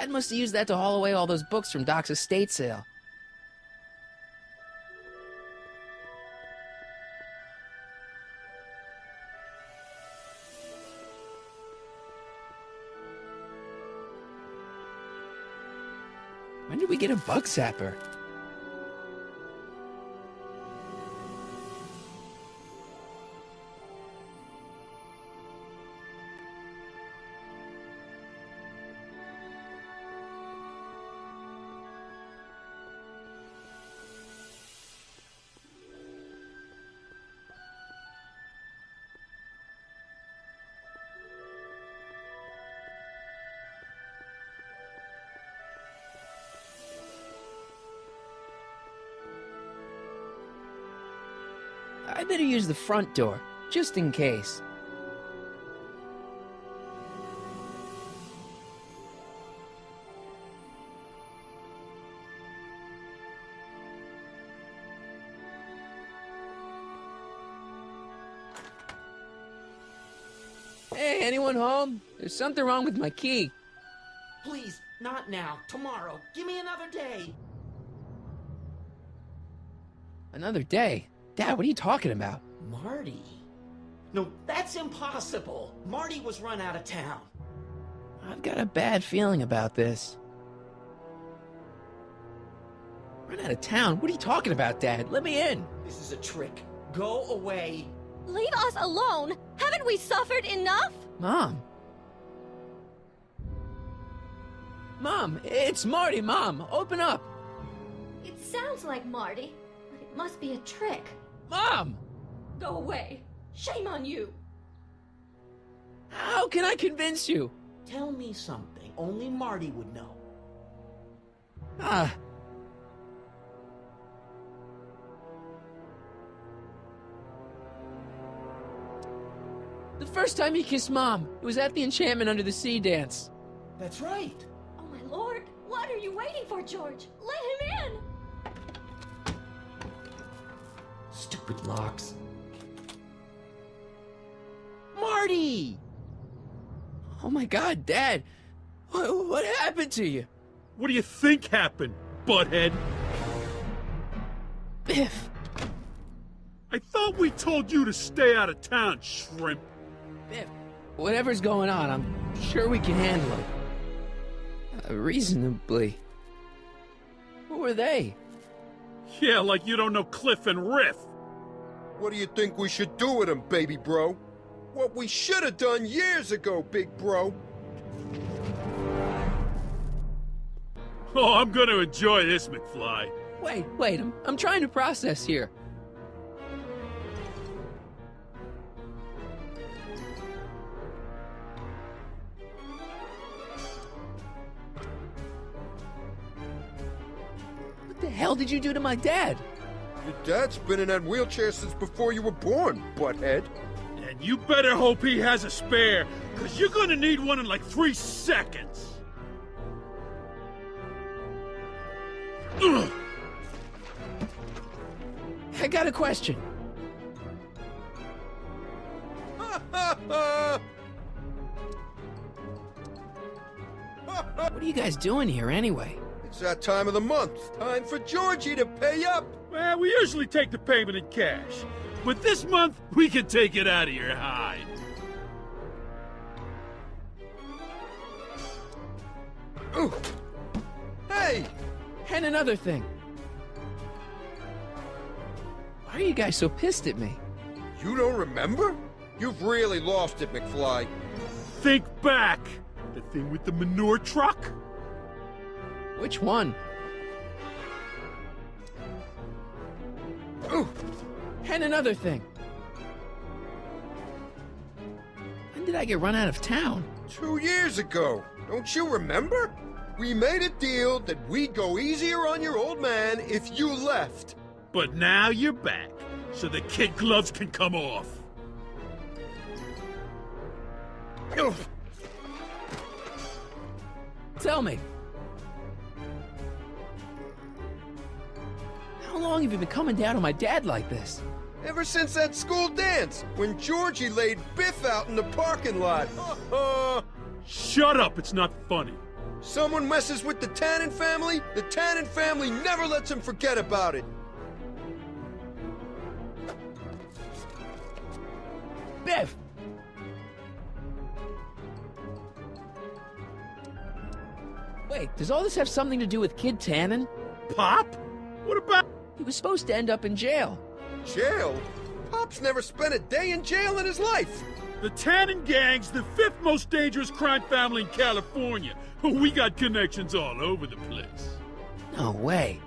Dad must have used that to haul away all those books from Doc's estate sale. When did we get a bug zapper? I better use the front door, just in case. Hey, anyone home? There's something wrong with my key. Please, not now. Tomorrow. Give me another day. Another day? Dad, what are you talking about? Marty? No, that's impossible. Marty was run out of town. I've got a bad feeling about this. Run out of town? What are you talking about, Dad? Let me in. This is a trick. Go away. Leave us alone! Haven't we suffered enough? Mom. Mom, it's Marty, Mom. Open up. It sounds like Marty, but it must be a trick. Mom! Go away. Shame on you. How can I convince you? Tell me something only Marty would know. The first time he kissed Mom, it was at the Enchantment Under the Sea dance. That's right. Oh my lord, what are you waiting for, George? Let him in! Stupid locks. Marty! Oh my God, Dad! What happened to you? What do you think happened, butthead? Biff! I thought we told you to stay out of town, shrimp. Biff, whatever's going on, I'm sure we can handle it. Reasonably. Who were they? Yeah, like you don't know Cliff and Riff. What do you think we should do with him, baby bro? What we should have done years ago, big bro. Oh, I'm gonna enjoy this, McFly. Wait, I'm trying to process here. What the hell did you do to my dad? Your dad's been in that wheelchair since before you were born, butthead. And you better hope he has a spare, because you're gonna need one in like 3 seconds. Ugh. I got a question. What are you guys doing here anyway? It's that time of the month. Time for Georgie to pay up. Well, we usually take the payment in cash, but this month we can take it out of your hide. Ooh. Hey! And another thing. Why are you guys so pissed at me? You don't remember? You've really lost it, McFly. Think back. The thing with the manure truck? Which one? Ooh. And another thing. When did I get run out of town? 2 years ago. Don't you remember? We made a deal that we'd go easier on your old man if you left. But now you're back, so the kid gloves can come off. Ugh. Tell me. How long have you been coming down on my dad like this? Ever since that school dance, when Georgie laid Biff out in the parking lot. Shut up, it's not funny. Someone messes with the Tannen family, the Tannen family never lets him forget about it. Biff! Wait, does all this have something to do with Kid Tannen? Pop? What about... He was supposed to end up in jail. Jail? Pop's never spent a day in jail in his life. The Tannen gang's the 5th most dangerous crime family in California. We got connections all over the place. No way.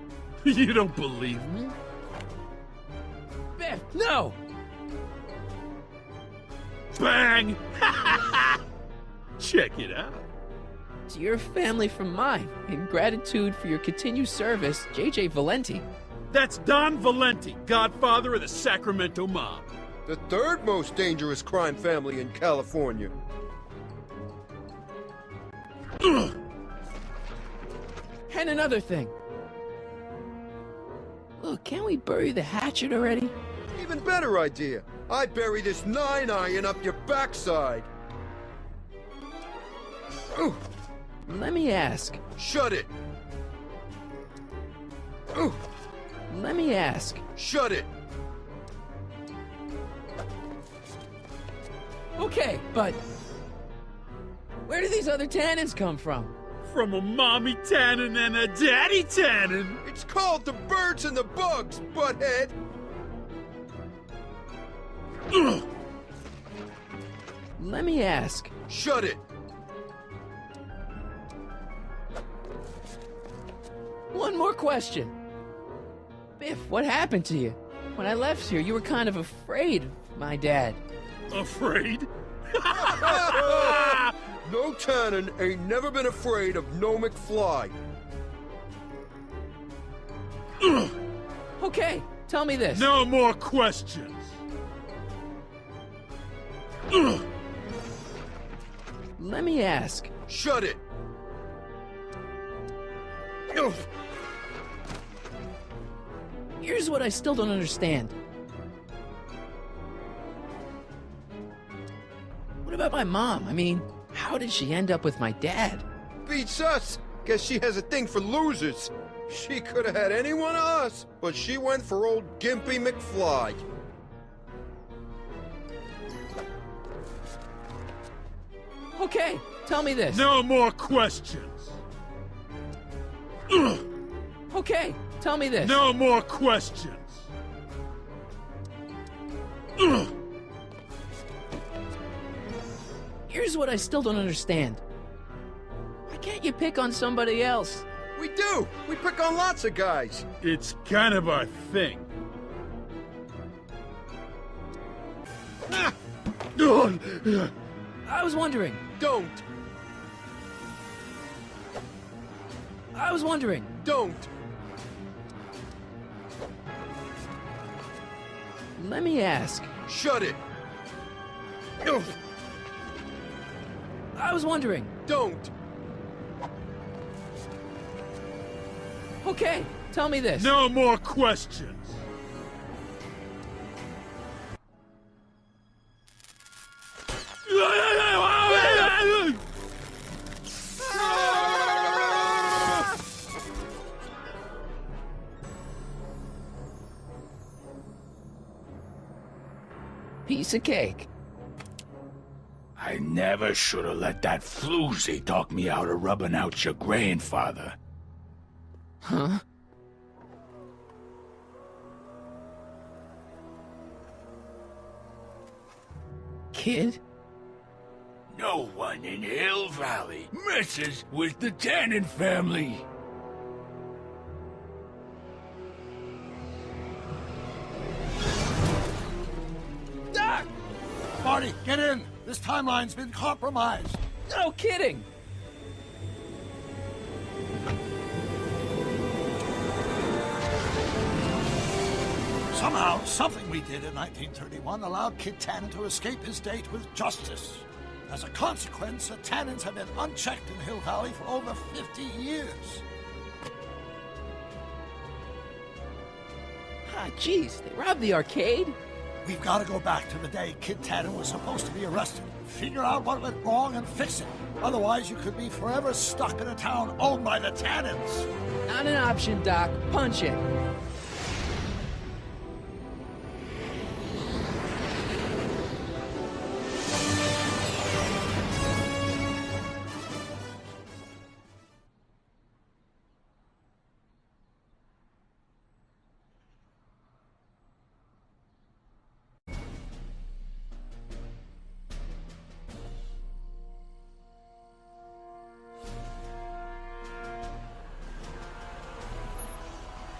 You don't believe me? Biff, no! Bang! Check it out. To your family from mine, in gratitude for your continued service, J.J. Valenti. That's Don Valenti, godfather of the Sacramento mob. The 3rd most dangerous crime family in California. And another thing. Look, can't we bury the hatchet already? Even better idea. I bury this 9-iron up your backside. Ooh. Let me ask. Shut it. Ooh. Let me ask. Shut it. Okay, but... where do these other Tannens come from? From a mommy Tannen and a daddy Tannen. It's called the birds and the bugs, butthead. Let me ask. Shut it. One more question. Biff, what happened to you? When I left here, you were kind of afraid of my dad. Afraid? No Tannen ain't never been afraid of no McFly. Okay, tell me this. No more questions. Let me ask. Shut it. Here's what I still don't understand. What about my mom? I mean, how did she end up with my dad? Beats us. Guess she has a thing for losers. She could have had any one of us, but she went for old Gimpy McFly. Okay, tell me this. No more questions. Okay, tell me this. No more questions. Here's what I still don't understand. Why can't you pick on somebody else? We do. We pick on lots of guys. It's kind of our thing. I was wondering. Don't. I was wondering. Don't. Let me ask. Shut it. I was wondering. Don't. Okay, tell me this. No more questions. Piece of cake. I never should have let that floozy talk me out of rubbing out your grandfather. Huh? Kid? No one in Hill Valley messes with the Tannen family. Doc! Marty, get in! This timeline's been compromised. No kidding! Somehow, something we did in 1931 allowed Kid Tannen to escape his date with justice. As a consequence, the Tannens have been unchecked in Hill Valley for over 50 years. Ah, jeez, they robbed the arcade? We've got to go back to the day Kid Tannen was supposed to be arrested. Figure out what went wrong and fix it. Otherwise, you could be forever stuck in a town owned by the Tannens. Not an option, Doc. Punch it.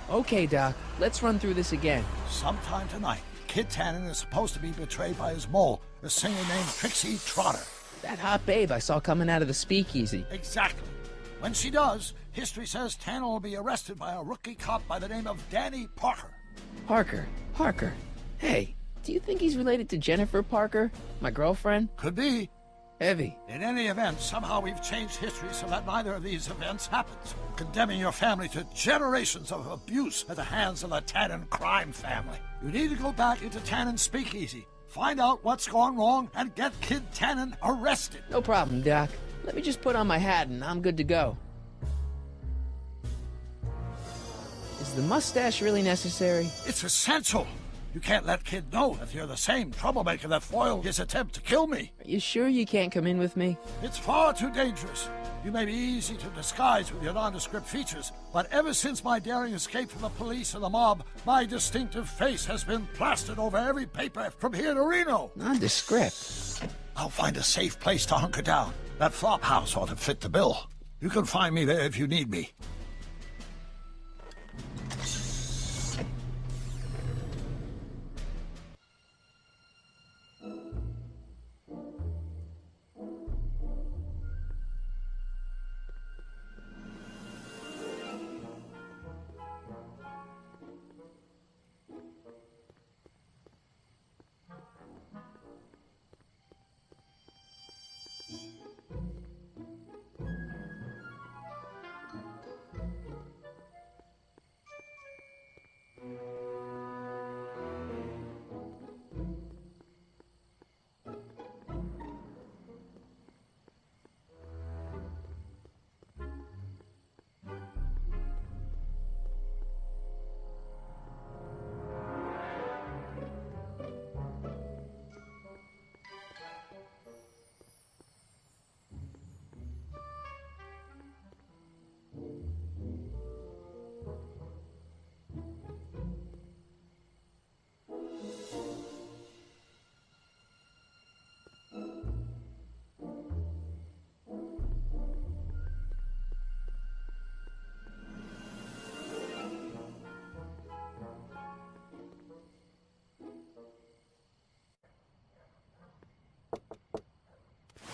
Okay, Doc, let's run through this again. Sometime tonight, Kid Tannen is supposed to be betrayed by his mole, a singer named Trixie Trotter. That hot babe I saw coming out of the speakeasy. Exactly. When she does, history says Tannen will be arrested by a rookie cop by the name of Danny Parker. Parker. Hey, do you think he's related to Jennifer Parker, my girlfriend? Could be. Heavy. In any event, somehow we've changed history so that neither of these events happens, condemning your family to generations of abuse at the hands of the Tannen crime family. You need to go back into Tannen's speakeasy, find out what's gone wrong, and get Kid Tannen arrested. No problem, Doc. Let me just put on my hat and I'm good to go. Is the mustache really necessary? It's essential. You can't let Kid know that you're the same troublemaker that foiled his attempt to kill me. Are you sure you can't come in with me? It's far too dangerous. You may be easy to disguise with your nondescript features, but ever since my daring escape from the police and the mob, my distinctive face has been plastered over every paper from here to Reno. Nondescript? I'll find a safe place to hunker down. That flop house ought to fit the bill. You can find me there if you need me.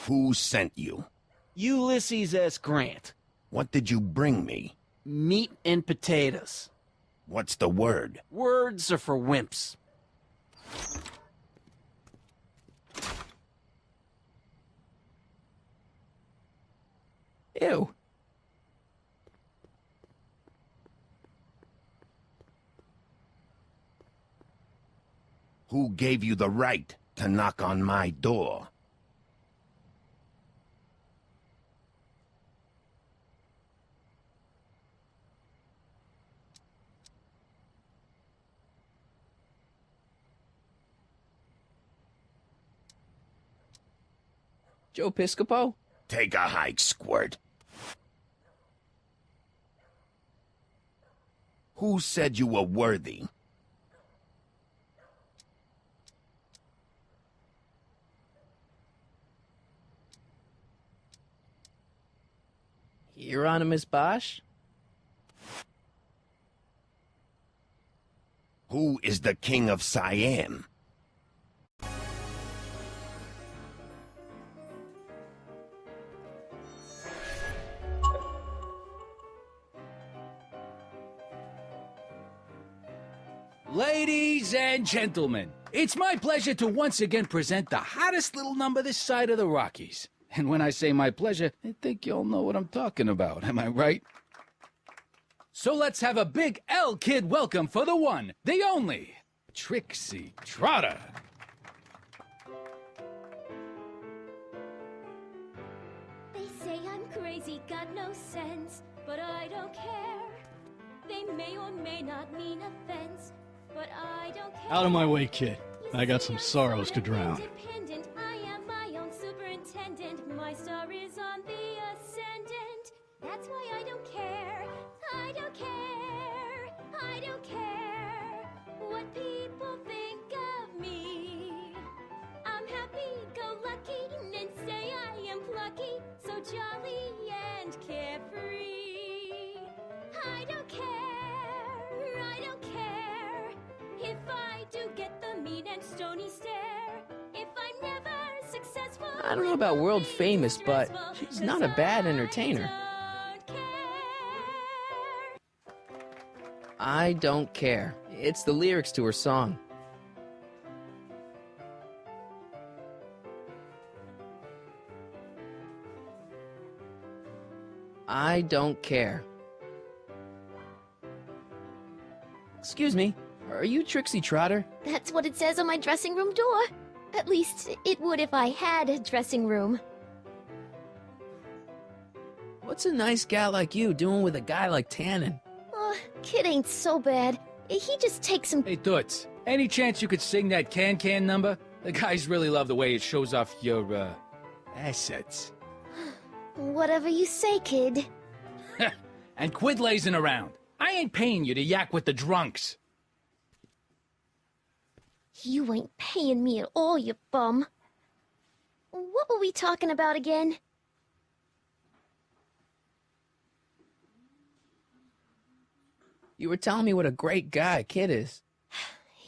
Who sent you? Ulysses S. Grant. What did you bring me? Meat and potatoes. What's the word? Words are for wimps. Ew. Who gave you the right to knock on my door? Joe Piscopo? Take a hike, Squirt. Who said you were worthy? Hieronymus Bosch? Who is the king of Siam? Ladies and gentlemen, it's my pleasure to once again present the hottest little number this side of the Rockies. And when I say my pleasure, I think you'll know what I'm talking about, am I right? So let's have a big L-Kid welcome for the one, the only, Trixie Trotter. They say I'm crazy, got no sense, but I don't care. They may or may not mean offense, but I don't care. Out of my way, kid. You I got see, some I'm sorrows so to drown. independent. I am my own superintendent. My star is on the ascendant. That's why I don't care. I don't care. I don't care what people think of me. I'm happy-go-lucky and say I am plucky, so jolly and carefree. I don't care. I don't care if I do get the mean and stony stare. If I'm never successful, I don't know about world famous, but she's not a bad entertainer. I don't care. It's the lyrics to her song. I don't care. Excuse me, are you Trixie Trotter? That's what it says on my dressing room door. At least, it would if I had a dressing room. What's a nice gal like you doing with a guy like Tannen? Oh, kid ain't so bad. He just takes some... Hey, Toots, any chance you could sing that can number? The guys really love the way it shows off your, assets. Whatever you say, kid. And quit lazing around. I ain't paying you to yak with the drunks. You ain't paying me at all, you bum. What were we talking about again? You were telling me what a great guy Kid is.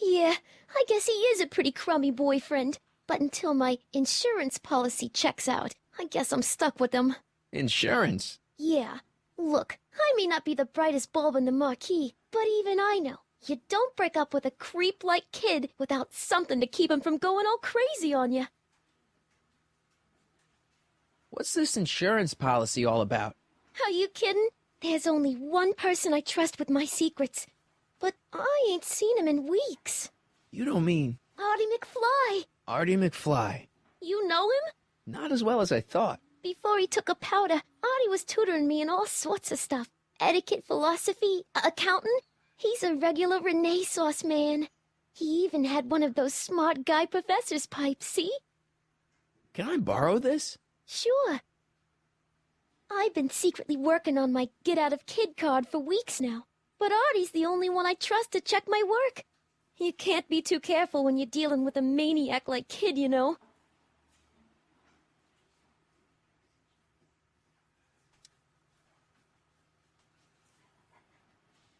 Yeah, I guess he is a pretty crummy boyfriend. But until my insurance policy checks out, I guess I'm stuck with him. Insurance? Yeah. Look, I may not be the brightest bulb in the marquee, but even I know you don't break up with a creep like Kid without something to keep him from going all crazy on you. What's this insurance policy all about? Are you kidding? There's only one person I trust with my secrets, but I ain't seen him in weeks. You don't mean... Marty McFly. Artie McFly. You know him? Not as well as I thought. Before he took a powder, Artie was tutoring me in all sorts of stuff. Etiquette, philosophy, accounting. He's a regular Renaissance man. He even had one of those smart guy professor's pipes, see? Can I borrow this? Sure. I've been secretly working on my get-out-of-kid card for weeks now. But Artie's the only one I trust to check my work. You can't be too careful when you're dealing with a maniac like Kid, you know.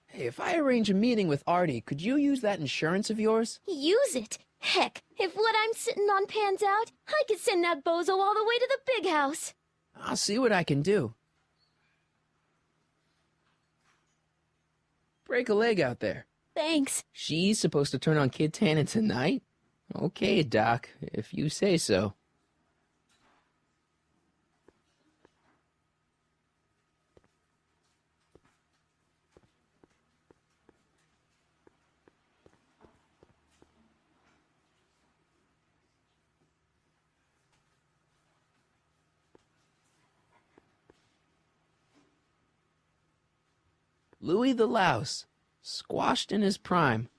Hey, if I arrange a meeting with Artie, could you use that insurance of yours? Use it. Heck, if what I'm sitting on pans out, I could send that bozo all the way to the big house. I'll see what I can do. Break a leg out there. Thanks. She's supposed to turn on Kid Tannen tonight? Okay, Doc, if you say so. Louis the Louse, squashed in his prime.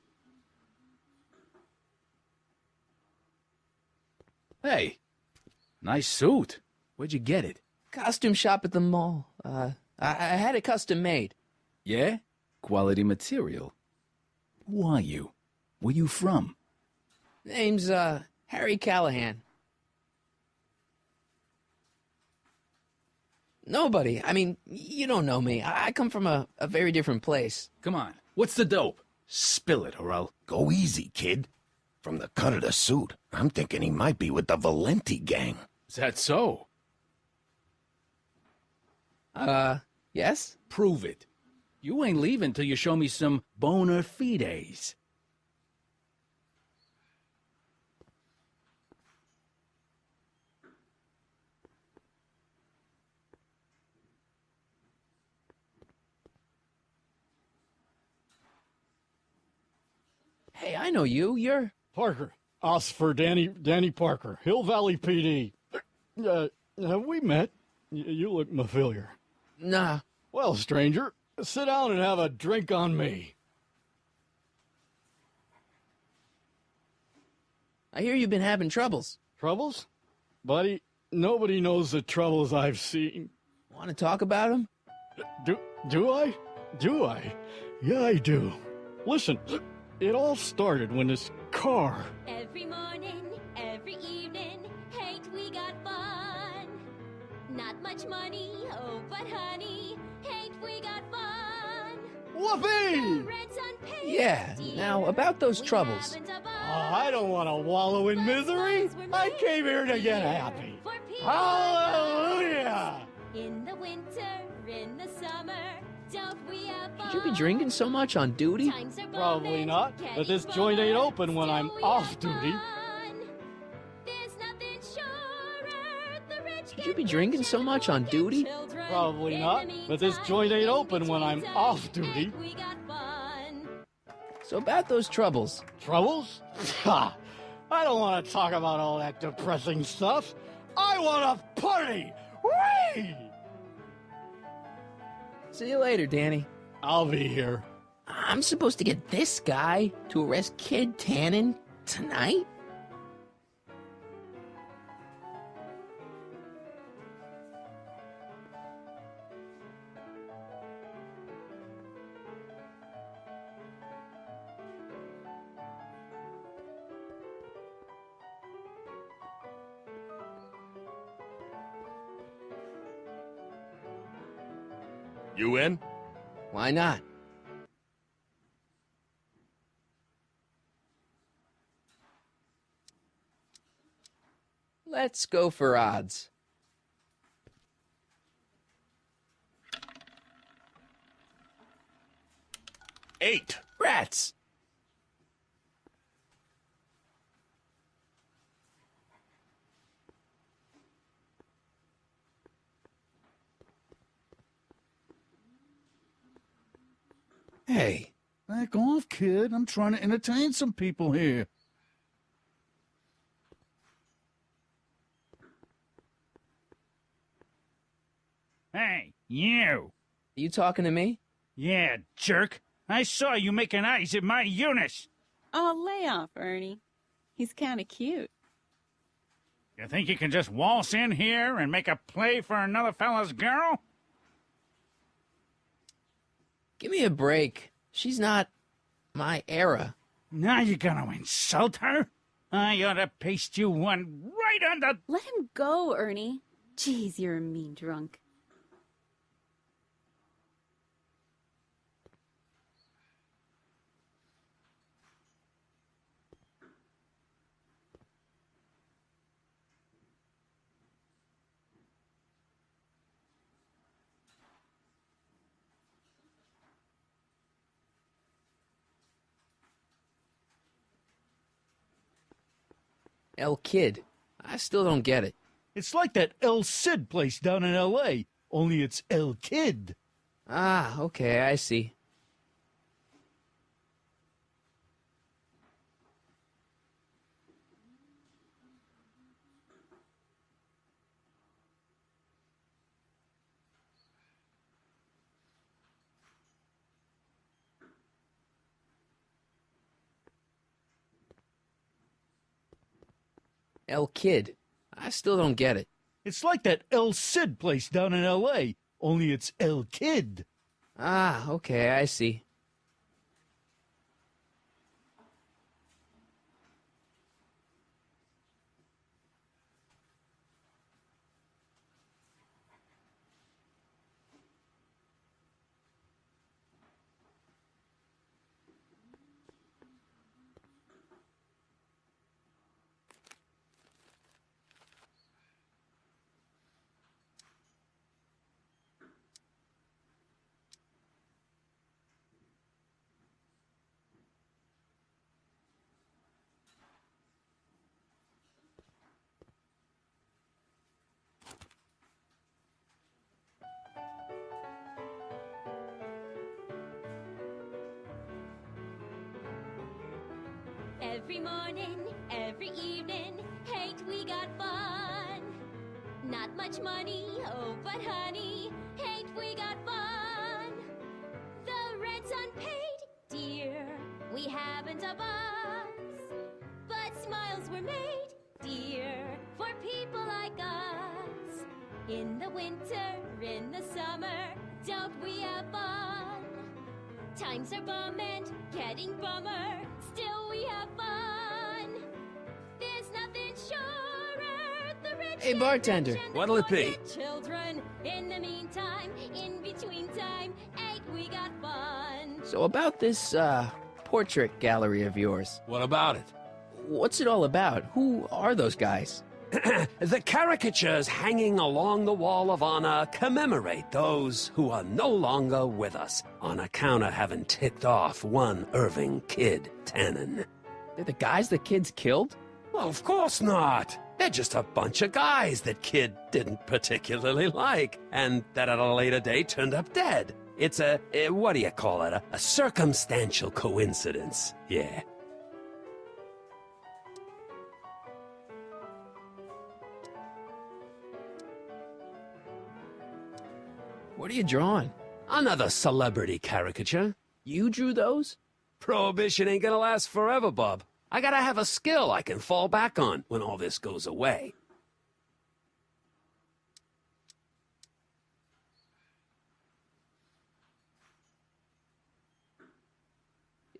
Hey, nice suit. Where'd you get it? Costume shop at the mall. I had it custom made. Yeah? Quality material. Who are you? Where you from? Name's, Harry Callahan. Nobody. I mean, you don't know me. I come from a very different place. Come on. What's the dope? Spill it, or I'll... Go easy, kid. From the cut of the suit, I'm thinking he might be with the Valenti gang. Is that so? Yes? Prove it. You ain't leaving till you show me some bona fides. Hey, I know you. You're... Parker. Us for Danny Parker. Hill Valley PD. Have we met? You look familiar. Nah. Well, stranger, sit down and have a drink on me. I hear you've been having troubles. Troubles? Buddy, nobody knows the troubles I've seen. Want to talk about them? Do I? Do I? Yeah, I do. Listen, it all started when this car... Every morning, every evening, hate we got fun. Not much money, oh, but honey, hate we got fun. Whoopee! Rent's unpaid, Yeah, now about those troubles. I don't want to wallow in misery. I came here to get happy. Hallelujah! In the winter, in the summer, don't we have fun? Should you be drinking so much on duty? Probably not, but this joint ain't open when I'm off duty. Should you be drinking so much on duty? Probably not, but this joint ain't open when I'm off duty. So about those troubles. Troubles? Ha! I don't want to talk about all that depressing stuff. I want to party! Whee! See you later, Danny. I'll be here. I'm supposed to get this guy to arrest Kid Tannen tonight? You in? Why not? Let's go for odds. Eight. Rats! Hey. Back off, kid. I'm trying to entertain some people here. Hey, you! You talking to me? Yeah, jerk. I saw you making eyes at my Eunice. Oh, lay off, Ernie. He's kind of cute. You think you can just waltz in here and make a play for another fella's girl? Give me a break. She's not my era. Now you're gonna insult her? I ought to paste you one right on the... Let him go, Ernie. Jeez, you're a mean drunk. El Kid. I still don't get it. It's like that El Cid place down in L.A., only it's El Kid. Ah, okay, I see. El Kid. I still don't get it. It's like that El Cid place down in L.A., only it's El Kid. Ah, okay, I see. Every morning, every evening, ain't we got fun? Not much money, oh, but honey, ain't we got fun? The rent's unpaid, dear, we haven't a box. But smiles were made, dear, for people like us. In the winter, in the summer, don't we have fun? Times are bum and getting bummer, still we have fun. There's nothing surer, the rich Hey, bartender, get rich and what'll it the be? poor get children. In the meantime, in between time, ain't we got fun? So about this, portrait gallery of yours. What about it? What's it all about? Who are those guys? The caricatures hanging along the wall of honor commemorate those who are no longer with us on account of having ticked off one Irving Kid Tannen. They're the guys the kids killed? Well, of course not. They're just a bunch of guys that Kid didn't particularly like, and that at a later date turned up dead. It's what do you call it? A circumstantial coincidence, yeah. What are you drawing? Another celebrity caricature. You drew those? Prohibition ain't gonna last forever, Bub. I gotta have a skill I can fall back on when all this goes away.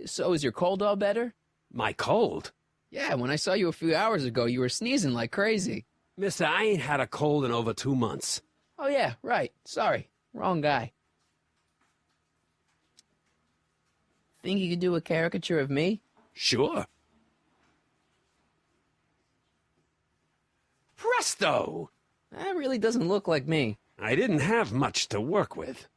So is your cold all better? My cold? Yeah, when I saw you a few hours ago, you were sneezing like crazy. Mister, I ain't had a cold in over 2 months. Oh yeah, right. Sorry. Wrong guy. Think you could do a caricature of me? Sure. Presto! That really doesn't look like me. I didn't have much to work with.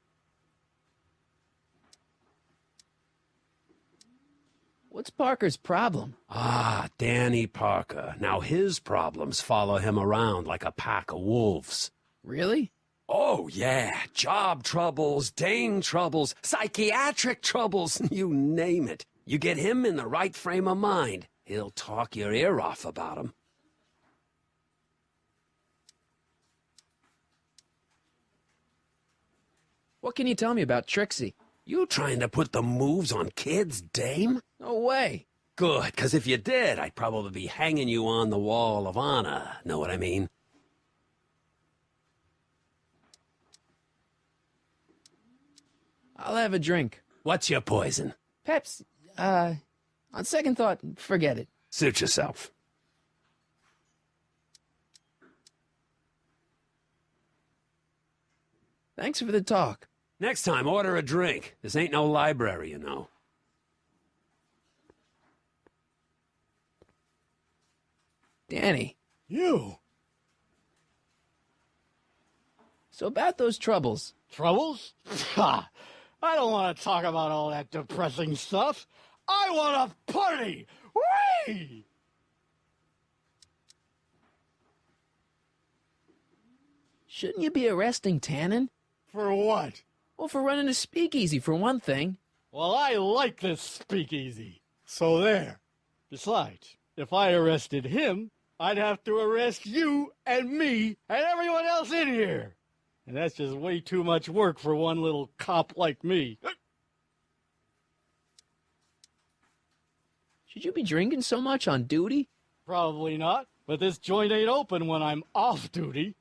What's Parker's problem? Ah, Danny Parker. Now his problems follow him around like a pack of wolves. Really? Oh, yeah. Job troubles, Dane troubles, psychiatric troubles, you name it. You get him in the right frame of mind, he'll talk your ear off about 'em. What can you tell me about Trixie? You trying to put the moves on kids, dame? No way. Good, 'cause if you did, I'd probably be hanging you on the wall of honor. Know what I mean? I'll have a drink. What's your poison? Pepsi. On second thought, forget it. Suit yourself. Thanks for the talk. Next time, order a drink. This ain't no library, you know. Danny. You? So about those troubles. Troubles? Ha! I don't want to talk about all that depressing stuff. I want to party! Whee! Shouldn't you be arresting Tannen? For what? Well, for running a speakeasy, for one thing. Well, I like this speakeasy. So there. Besides, if I arrested him, I'd have to arrest you and me and everyone else in here. And that's just way too much work for one little cop like me. Should you be drinking so much on duty? Probably not, but this joint ain't open when I'm off duty.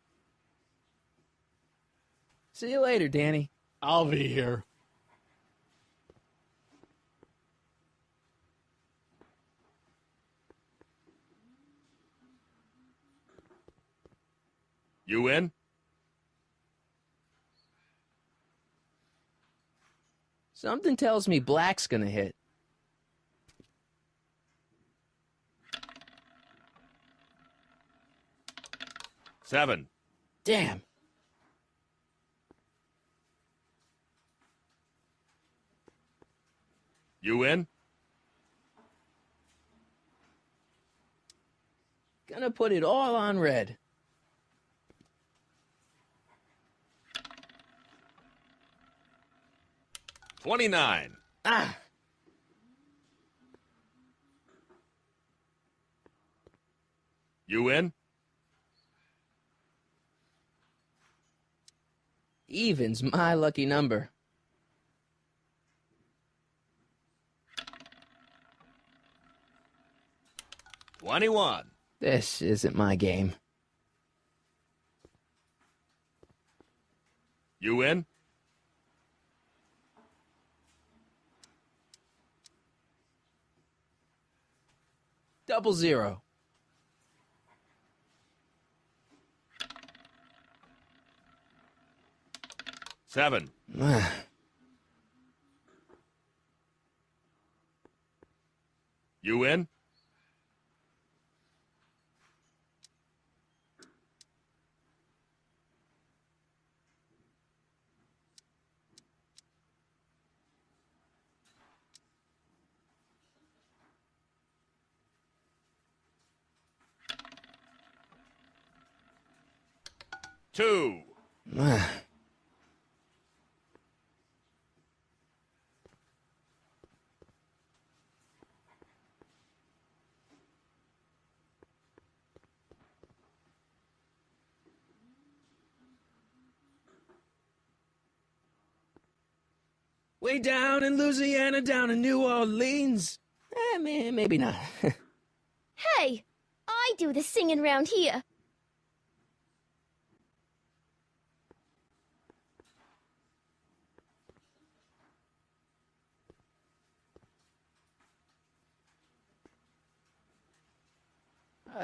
See you later, Danny. I'll be here. You in? Something tells me Black's gonna hit. Seven. Damn. You in? Gonna put it all on red. $29. Ah. You in? Even's my lucky number. $21. This isn't my game. You in? $00. $7. You in? $2. Way down in Louisiana, down in New Orleans. Maybe not. Hey, I do the singing round here.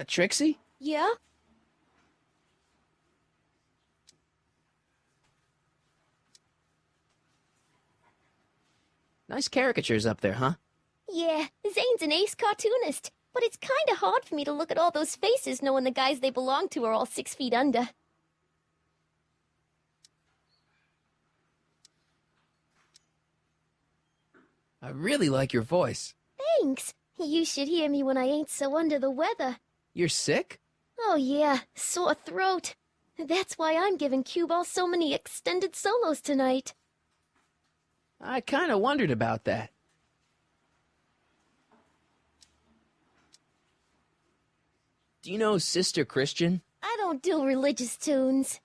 Trixie? Yeah? Nice caricatures up there, huh? Yeah, Zane's an ace cartoonist, but it's kinda hard for me to look at all those faces knowing the guys they belong to are all 6 feet under. I really like your voice. Thanks. You should hear me when I ain't so under the weather. You're sick? Oh yeah, sore throat. That's why I'm giving Cue Ball so many extended solos tonight. I kinda wondered about that. Do you know Sister Christian? I don't do religious tunes.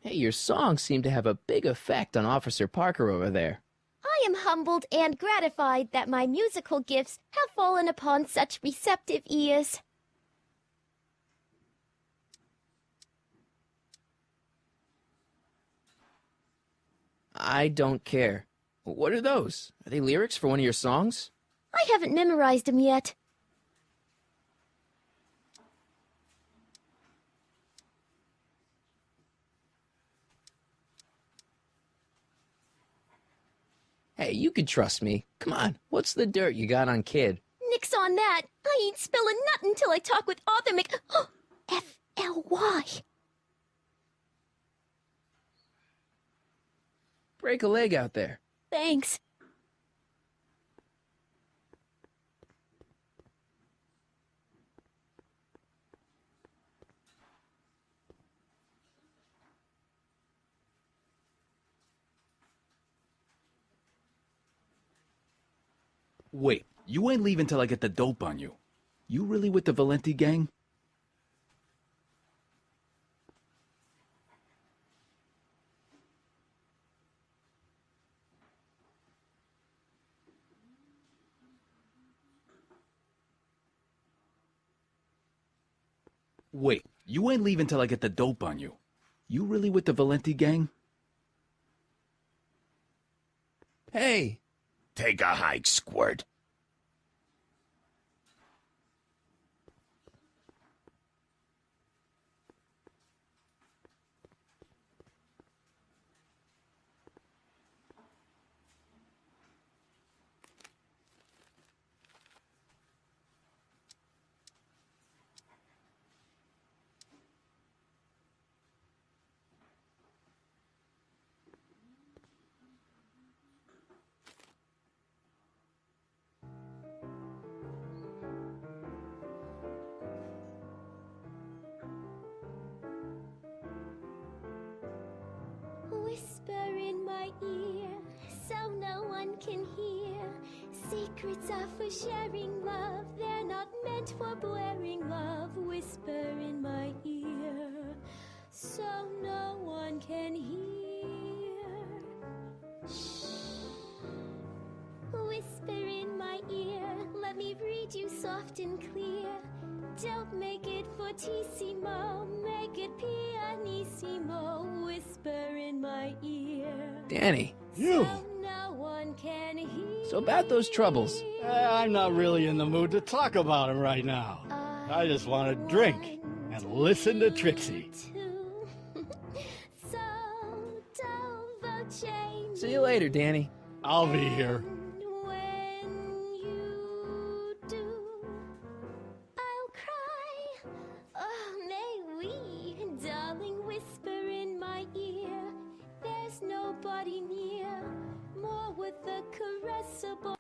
Hey, your songs seem to have a big effect on Officer Parker over there. I am humbled and gratified that my musical gifts have fallen upon such receptive ears. I don't care. What are those? Are they lyrics for one of your songs? I haven't memorized them yet. Hey, you can trust me. Come on, what's the dirt you got on Kid? Nix on that. I ain't spilling nothing till I talk with Arthur F-L-Y. Break a leg out there. Thanks. Wait, you ain't leaving till I get the dope on you. You really with the Valenti gang? Wait, you ain't leaving till I get the dope on you. You really with the Valenti gang? Hey! Take a hike, Squirt. Words are for sharing love, they're not meant for blaring love. Whisper in my ear, so no one can hear. Shh. Whisper in my ear, let me read you soft and clear. Don't make it fortissimo, make it pianissimo. Whisper in my ear. Danny. You! So no one can hear. So about those troubles. I'm not really in the mood to talk about them right now. I just want to drink and listen to Trixie. See you later, Danny. I'll be here. Nobody near, more with the caressable.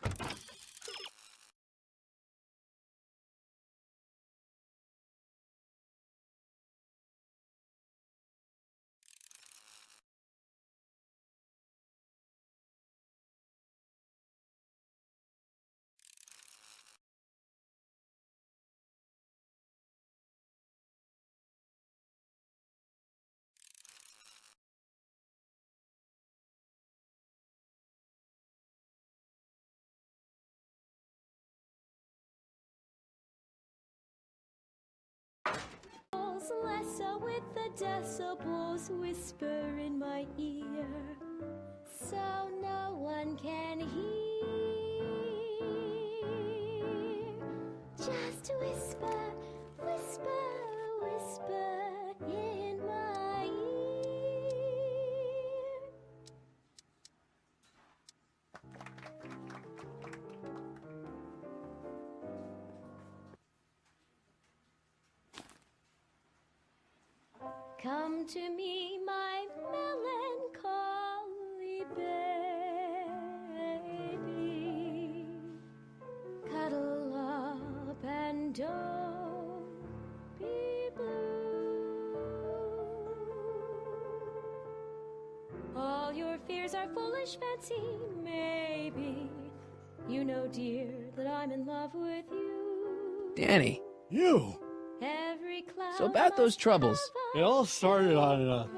Lesser with the decibels, whisper in my ear, so no one can hear. Just whisper, whisper, whisper in my ear. Come to me, my melancholy baby. Cuddle up and don't be blue. All your fears are foolish fancy, maybe. You know, dear, that I'm in love with you. Danny. You! So about those troubles. It all started on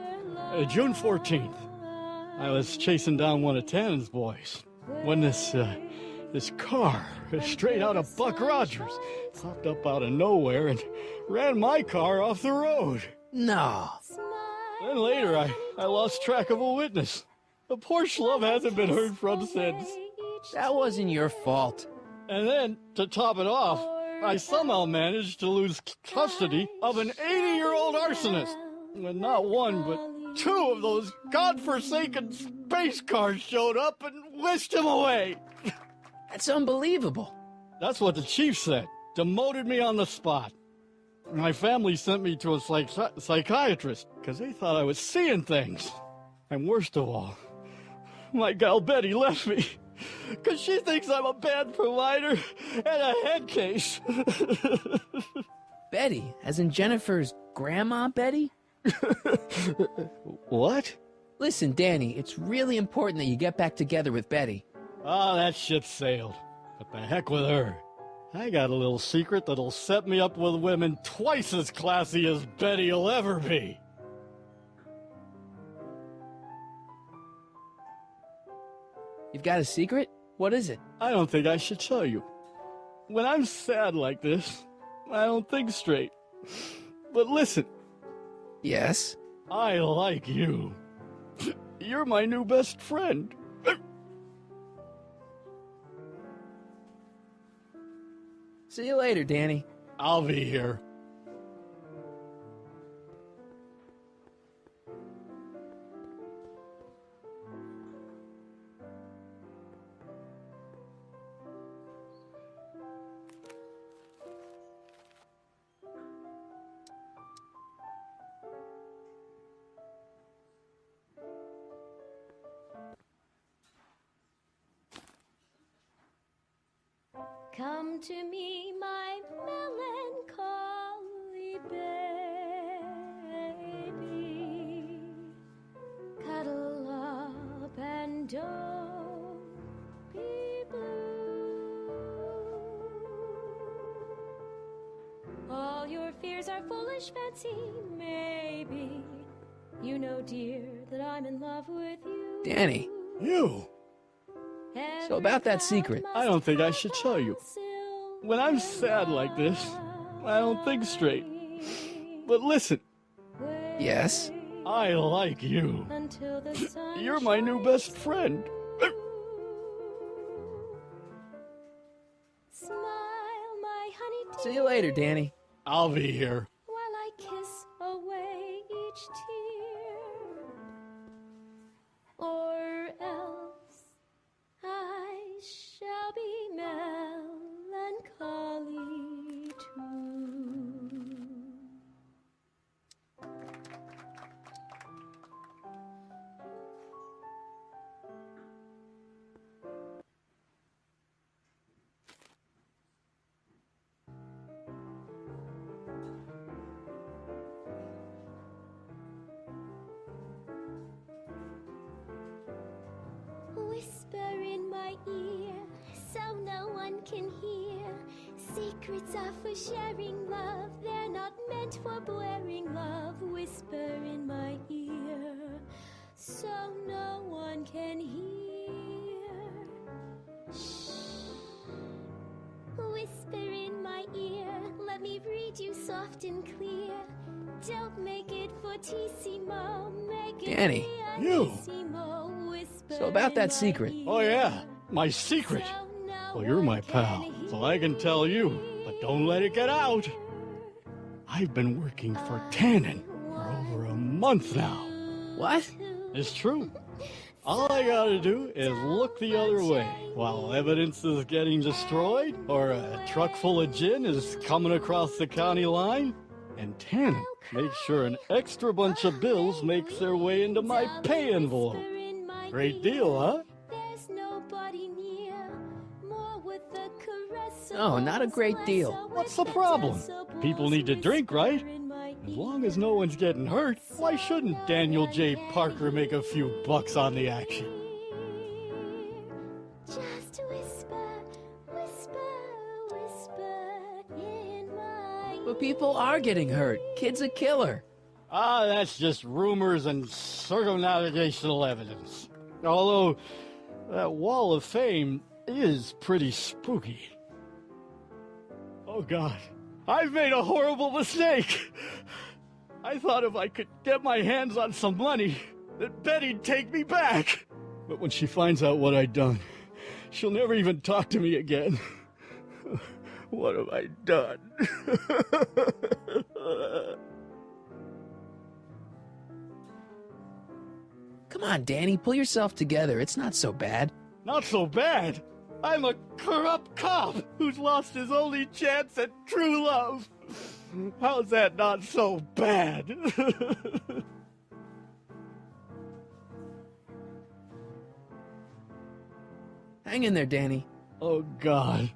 June 14th. I was chasing down one of Tannen's boys when this car, straight out of Buck Rogers, popped up out of nowhere and ran my car off the road. No. Then later, I lost track of a witness. The poor schlub hasn't been heard from since. That wasn't your fault. And then, to top it off, I somehow managed to lose custody of an 80-year-old arsonist. When not one, but two of those godforsaken space cars showed up and whisked him away. That's unbelievable. That's what the chief said. Demoted me on the spot. My family sent me to a psychiatrist because they thought I was seeing things. And worst of all, my gal Betty left me. Because she thinks I'm a bad provider and a head case. Betty, as in Jennifer's grandma Betty? What? Listen, Danny, it's really important that you get back together with Betty. Oh, that ship sailed. But the heck with her. I got a little secret that'll set me up with women twice as classy as Betty will ever be. You've got a secret? What is it? I don't think I should tell you. When I'm sad like this, I don't think straight. But listen. Yes? I like you. You're my new best friend. See you later, Danny. I'll be here. Come to me, my melancholy baby. Cuddle up and don't be blue. foolish fancy, maybe. You know, dear, that I'm in love with you. Danny. You? So about that secret. I don't think I should tell you. When I'm sad like this, I don't think straight. But listen. Yes? I like you. You're my new best friend. Smile, my honey dear. See you later, Danny. I'll be here. While I kiss away each tear. Or else I shall be melancholy too. Whisper in my ear, so no one can hear. Secrets are for sharing love, they're not meant for blaring love. Whisper in my ear, so no one can hear. Shh. Whisper in my ear, let me read you soft and clear. Don't make it fortissimo, make it Danny. pianissimo. So about that secret. Oh yeah, my secret. Well, you're my pal, so I can tell you, but don't let it get out. I've been working for Tannen for over a month now. What? It's true. All I gotta do is look the other way while evidence is getting destroyed or a truck full of gin is coming across the county line. And Tannen makes sure an extra bunch of bills makes their way into my pay envelope. Great deal, huh? There's nobody near, more with the caress. Oh, not a great deal. What's the problem? People need to drink, right? As long as no one's getting hurt, why shouldn't Daniel J. Parker make a few bucks on the action? Just whisper, whisper, whisper in my But people are getting hurt. Kid's a killer. Ah, that's just rumors and circumnavigational evidence. Although, that wall of fame is pretty spooky. Oh God, I've made a horrible mistake. I thought if I could get my hands on some money, that Betty'd take me back. But when she finds out what I'd done, she'll never even talk to me again. What have I done? Come on, Danny, pull yourself together. It's not so bad. Not so bad. I'm a corrupt cop who's lost his only chance at true love. How's that not so bad? Hang in there, Danny. Oh, God.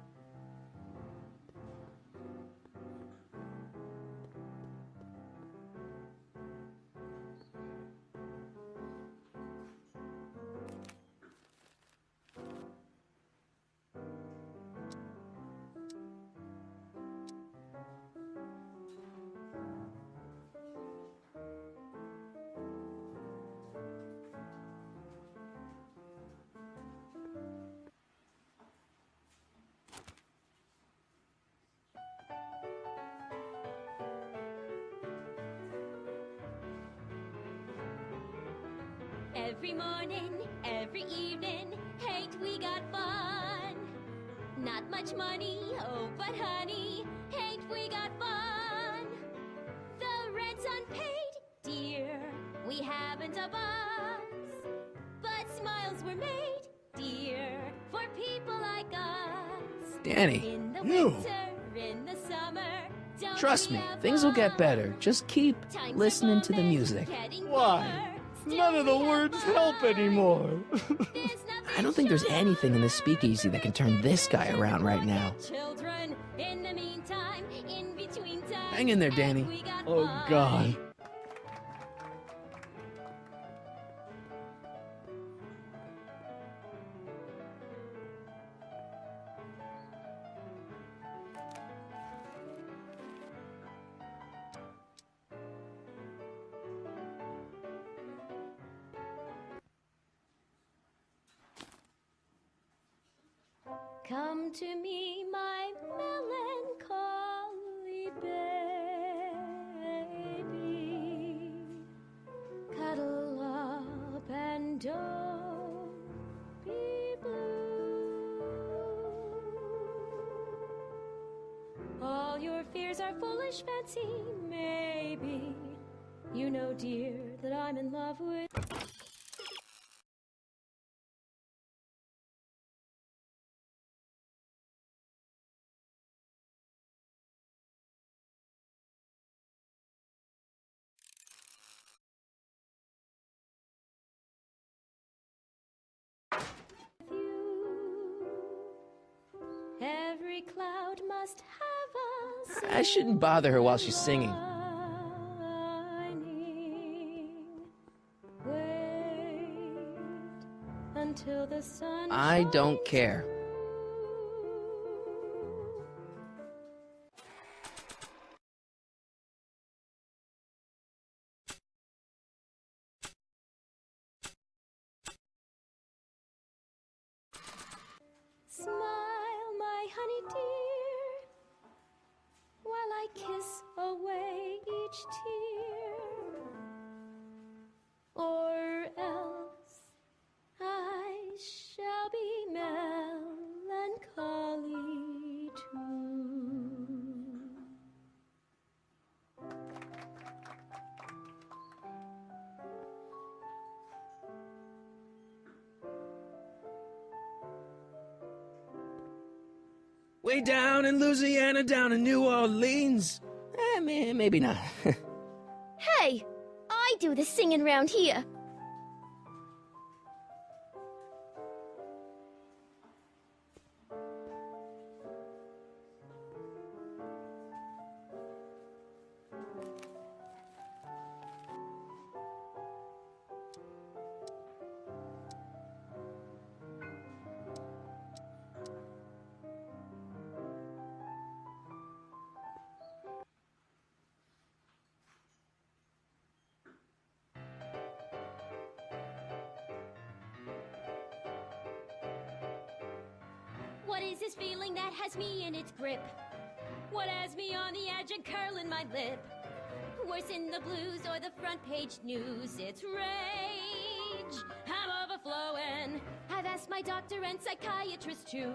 Every morning, every evening, ain't we got fun? Not much money, oh, but honey, ain't we got fun? The rent's unpaid, dear, we haven't a box. But smiles were made, dear, for people like us. Danny. In the winter, in the summer, don't Trust we me, have things will get fun? better. Just keep listening to the music. Why? None of the words help anymore. I don't think there's anything in the speakeasy that can turn this guy around right now. Children, in the meantime, in between time, Hang in there, Danny. Oh, God. Come to me, my melancholy baby. Cuddle up and don't be blue. All your fears are foolish fancy, maybe. You know, dear, that I'm in love with... Every cloud must have a I shouldn't bother her while she's singing. Wait until the sun I don't care. Smile, my honey dear, while I kiss away each tear. Or else I shall be melancholy too. Way down in Louisiana, down in New Orleans. Maybe not. Hey, I do the singing round here. What is this feeling that has me in its grip? What has me on the edge and curling my lip? Worse in the blues or the front page news, it's rage. I'm overflowing. I've asked my doctor and psychiatrist too.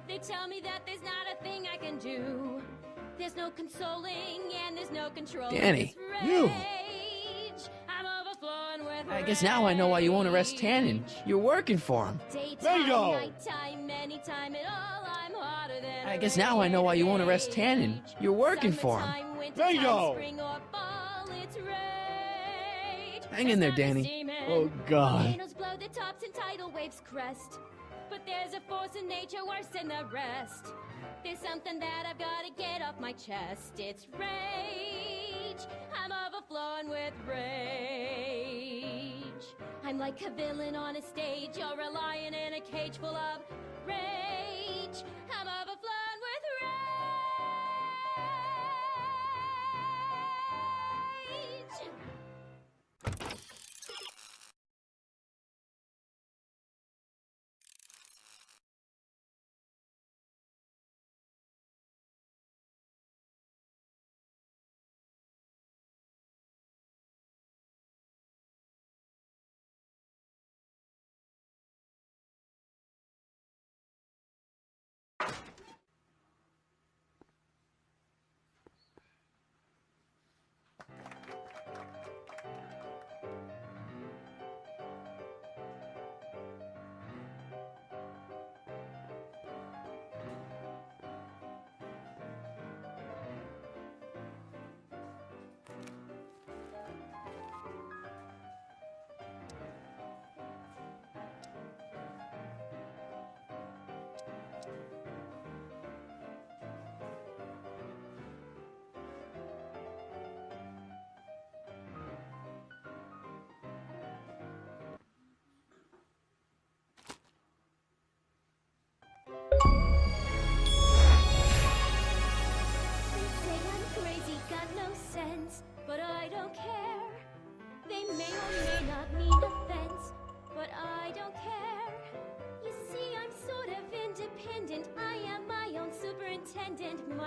They tell me that there's not a thing I can do. There's no consoling and there's no control. Danny, you. I'm overflowing with I guess now I know why you won't arrest Tannen. You're working for him. Bingo! Nighttime, anytime at all, I'm hotter than I guess now I know why you won't arrest Tannen. You're working for him. Bingo! Hang in there, Danny. Oh, God. Volcanoes blow the tops and tidal waves crest. But there's a force in nature worse than the rest. There's something that I've got to get off my chest. It's rage. I'm overflowing with rage. I'm like a villain on a stage. You're a lion in a cage full of rage. I'm overflowing with rage.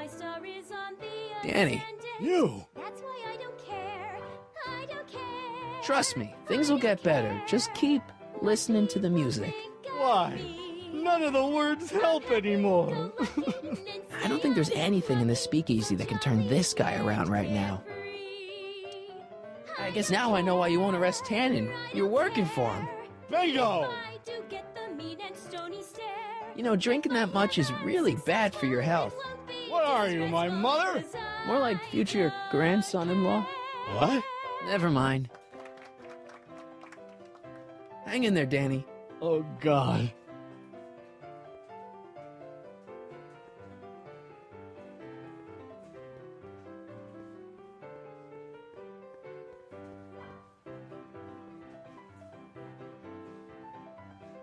My star is on the Danny. You! That's why I don't care. I don't care. Trust me, things will get better. Just keep listening to the music. Why? None of the words help anymore. I don't think there's anything in this speakeasy that can turn this guy around right now. I guess now I know why you won't arrest Tannen. You're working for him. Bingo! You know, drinking that much is really bad for your health. What are you, my mother? More like future grandson-in-law. What? Never mind. Hang in there, Danny. Oh, God.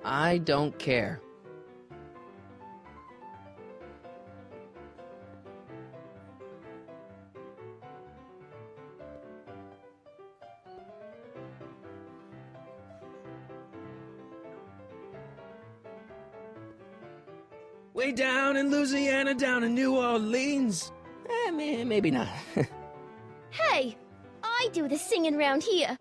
I don't care. Way down in Louisiana, down in New Orleans. Maybe not. Hey, I do the singing round here.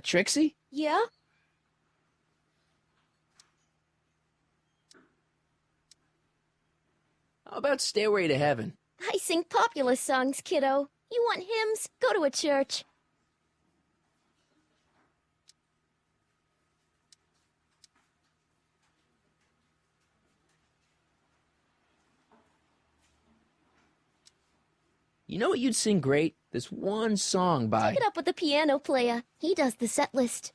Trixie? Yeah? How about Stairway to Heaven? I sing popular songs, kiddo. You want hymns? Go to a church. You know what you'd sing great? This one song by... Take it up with the piano player. He does the set list.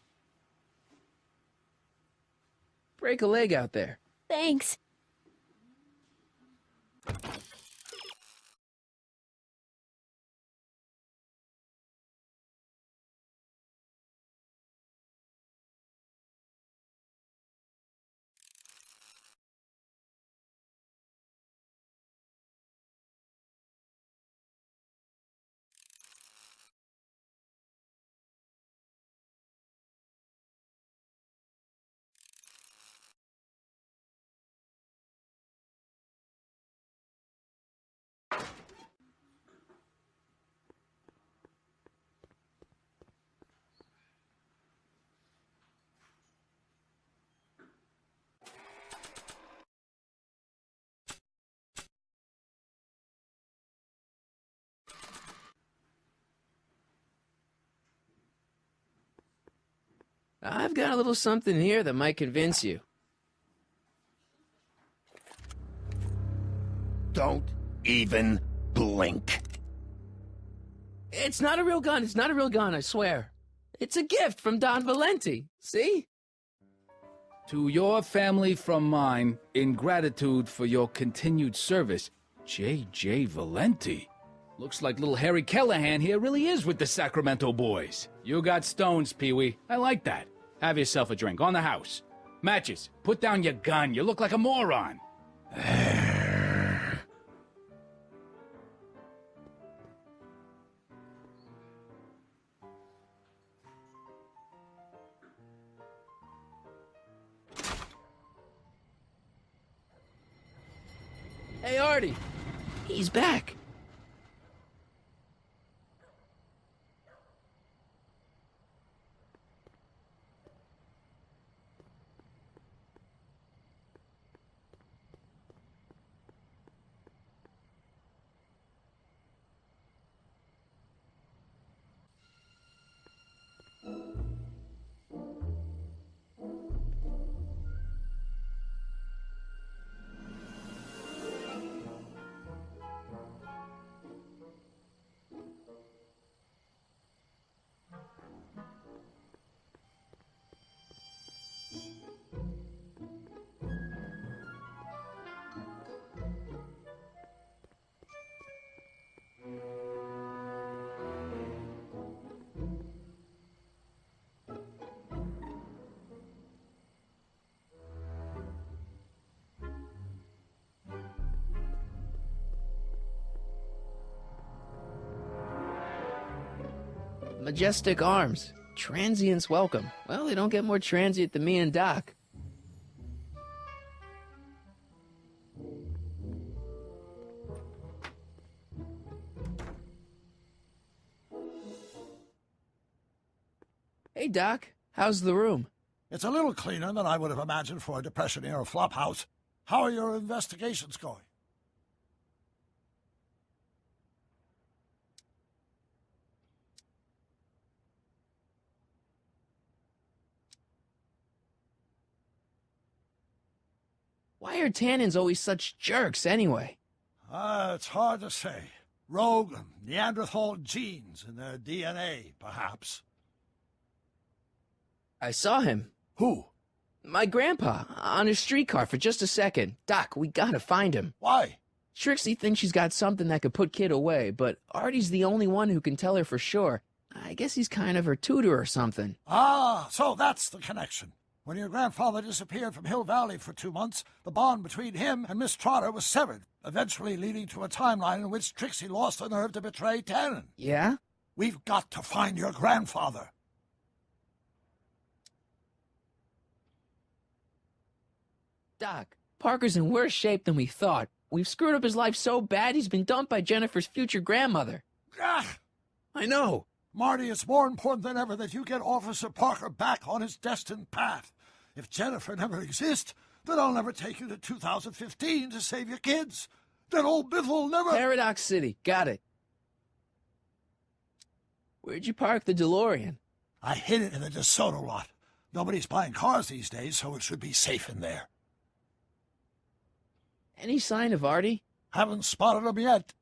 Break a leg out there. Thanks. I've got a little something here that might convince you. Don't even blink. It's not a real gun. It's not a real gun, I swear. It's a gift from Don Valenti. See? To your family from mine, in gratitude for your continued service, J.J. Valenti. Looks like little Harry Callahan here really is with the Sacramento boys. You got stones, Pee-wee. I like that. Have yourself a drink on the house. Matches, put down your gun. You look like a moron. Hey, Artie. He's back. Majestic arms. Transients welcome. Well, they don't get more transient than me and Doc. Hey, Doc. How's the room? It's a little cleaner than I would have imagined for a Depression-era flophouse. How are your investigations going? Why are Tannens always such jerks, anyway? It's hard to say. Rogue Neanderthal genes in their DNA, perhaps. I saw him. Who? My grandpa, on a streetcar for just a second. Doc, we gotta find him. Why? Trixie thinks she's got something that could put Kid away, but Artie's the only one who can tell her for sure. I guess he's kind of her tutor or something. Ah, so that's the connection. When your grandfather disappeared from Hill Valley for 2 months, the bond between him and Miss Trotter was severed, eventually leading to a timeline in which Trixie lost the nerve to betray Tannen. Yeah? We've got to find your grandfather. Doc, Parker's in worse shape than we thought. We've screwed up his life so bad he's been dumped by Jennifer's future grandmother. Ah! I know. Marty, it's more important than ever that you get Officer Parker back on his destined path. If Jennifer never exists, then I'll never take you to 2015 to save your kids. Then old Biff will never— Paradox City, got it. Where'd you park the DeLorean? I hid it in the DeSoto lot. Nobody's buying cars these days, so it should be safe in there. Any sign of Artie? Haven't spotted him yet.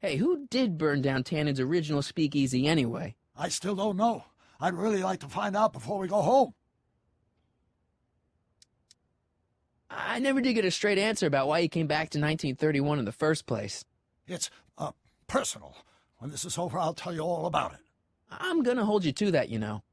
Hey, who did burn down Tannen's original speakeasy anyway? I still don't know. I'd really like to find out before we go home. I never did get a straight answer about why he came back to 1931 in the first place. It's, personal. When this is over, I'll tell you all about it. I'm gonna hold you to that, you know.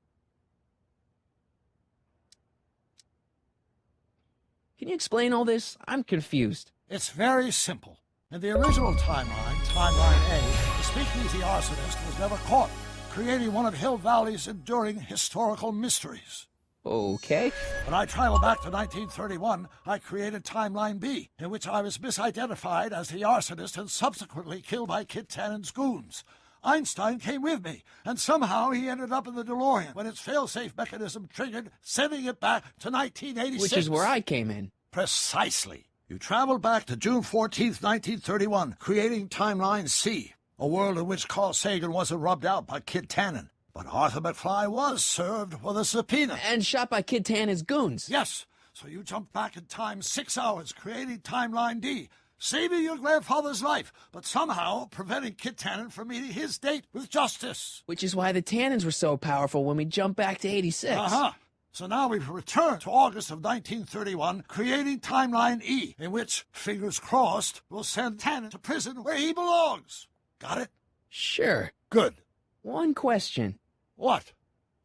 Can you explain all this? I'm confused. It's very simple. In the original timeline, Timeline A, the speakeasy arsonist was never caught, creating one of Hill Valley's enduring historical mysteries. Okay. When I traveled back to 1931, I created Timeline B, in which I was misidentified as the arsonist and subsequently killed by Kit Tannen's goons. Einstein came with me, and somehow he ended up in the DeLorean when its fail-safe mechanism triggered, sending it back to 1986. Which is where I came in. Precisely. You traveled back to June 14th, 1931, creating Timeline C, a world in which Carl Sagan wasn't rubbed out by Kit Tannen. But Arthur McFly was served with a subpoena. And shot by Kit Tannen's goons. Yes. So you jumped back in time 6 hours, creating Timeline D, saving your grandfather's life, but somehow preventing Kit Tannen from meeting his date with justice. Which is why the Tannens were so powerful when we jumped back to 86. Uh-huh. So now we've returned to August of 1931, creating Timeline E, in which, fingers crossed, we'll send Tannen to prison where he belongs. Got it? Sure. Good. One question. What?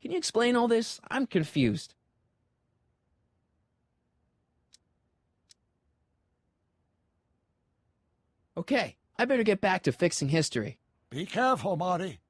Can you explain all this? I'm confused. Okay, I better get back to fixing history. Be careful, Marty.